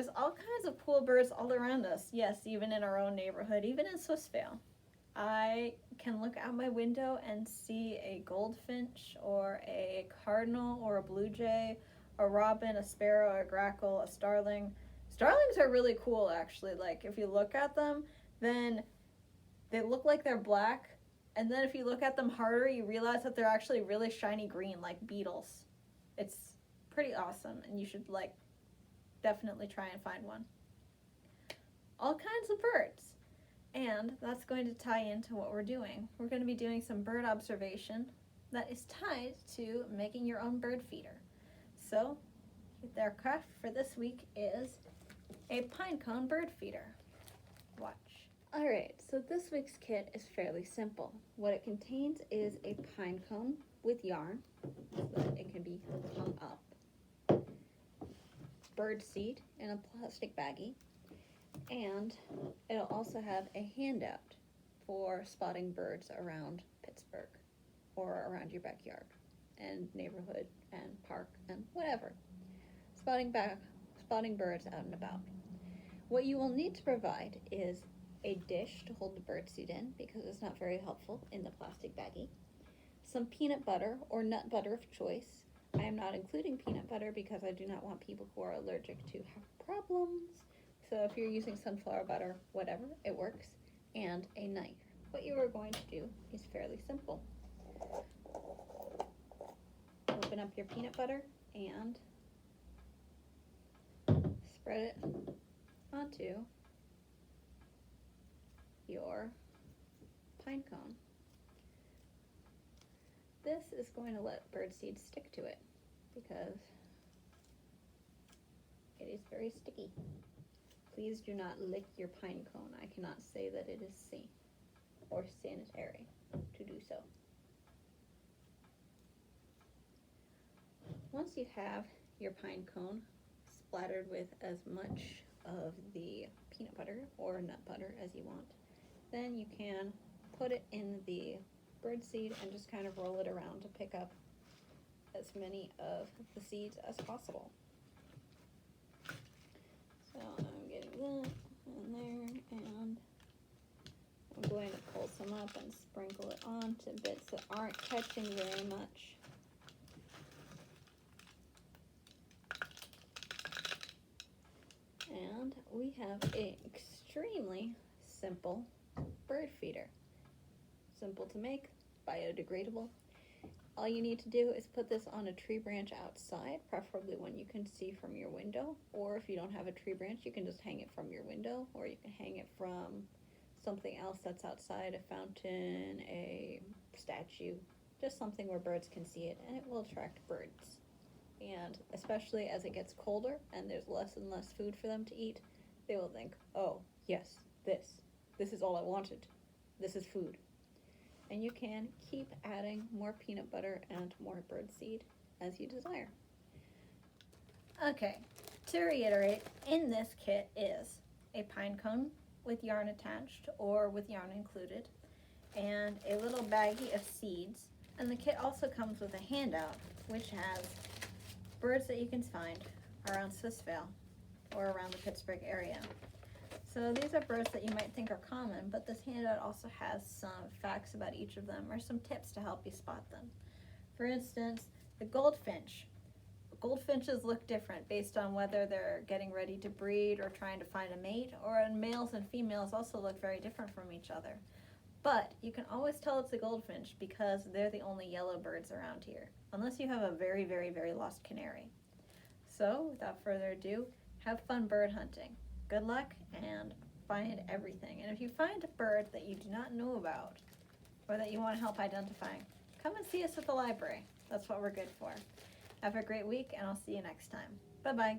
There's all kinds of cool birds all around us. Yes, even in our own neighborhood, even in Swissvale. I can look out my window and see a goldfinch or a cardinal or a blue jay, a robin, a sparrow, a grackle, a starling. Starlings are really cool, actually. Like, if you look at them, then they look like they're black, and then if you look at them harder, you realize that they're actually really shiny green, like beetles. It's pretty awesome, and you should, like, definitely try and find one. All kinds of birds. And that's going to tie into what we're doing. We're going to be doing some bird observation that is tied to making your own bird feeder. So, their craft for this week is a pinecone bird feeder. Watch. Alright, so this week's kit is fairly simple. What it contains is a pinecone with yarn so that it can be hung up, bird seed in a plastic baggie, and it'll also have a handout for spotting birds around Pittsburgh or around your backyard and neighborhood and park and whatever. Spotting birds out and about. What you will need to provide is a dish to hold the birdseed in because it's not very helpful in the plastic baggie, some peanut butter or nut butter of choice. I am not including peanut butter because I do not want people who are allergic to have problems. So if you're using sunflower butter, whatever, it works, and a knife. What you are going to do is fairly simple. Open up your peanut butter and spread it onto your pine cone. This is going to let birdseed stick to it because it is very sticky. Please do not lick your pine cone. I cannot say that it is safe or sanitary to do so. Once you have your pine cone splattered with as much of the peanut butter or nut butter as you want, then you can put it in the birdseed and just kind of roll it around to pick up as many of the seeds as possible. So I'm getting that in there, and I'm going to pull some up and sprinkle it onto bits that aren't catching very much. And we have an extremely simple bird feeder. Simple to make, biodegradable. All you need to do is put this on a tree branch outside, preferably one you can see from your window, or if you don't have a tree branch, you can just hang it from your window, or you can hang it from something else that's outside, a fountain, a statue, just something where birds can see it, and it will attract birds. And especially as it gets colder and there's less and less food for them to eat, they will think, oh, yes, this is all I wanted. This is food. And you can keep adding more peanut butter and more birdseed as you desire. Okay, to reiterate, in this kit is a pine cone with yarn attached or with yarn included, and a little baggie of seeds. And the kit also comes with a handout, which has birds that you can find around Swissvale or around the Pittsburgh area. So these are birds that you might think are common, but this handout also has some facts about each of them or some tips to help you spot them. For instance, the goldfinch. Goldfinches look different based on whether they're getting ready to breed or trying to find a mate, or males and females also look very different from each other. But you can always tell it's a goldfinch because they're the only yellow birds around here, unless you have a very, very, very lost canary. So, without further ado, have fun bird hunting. Good luck and find everything. And if you find a bird that you do not know about or that you want help identifying, come and see us at the library. That's what we're good for. Have a great week, and I'll see you next time. Bye-bye.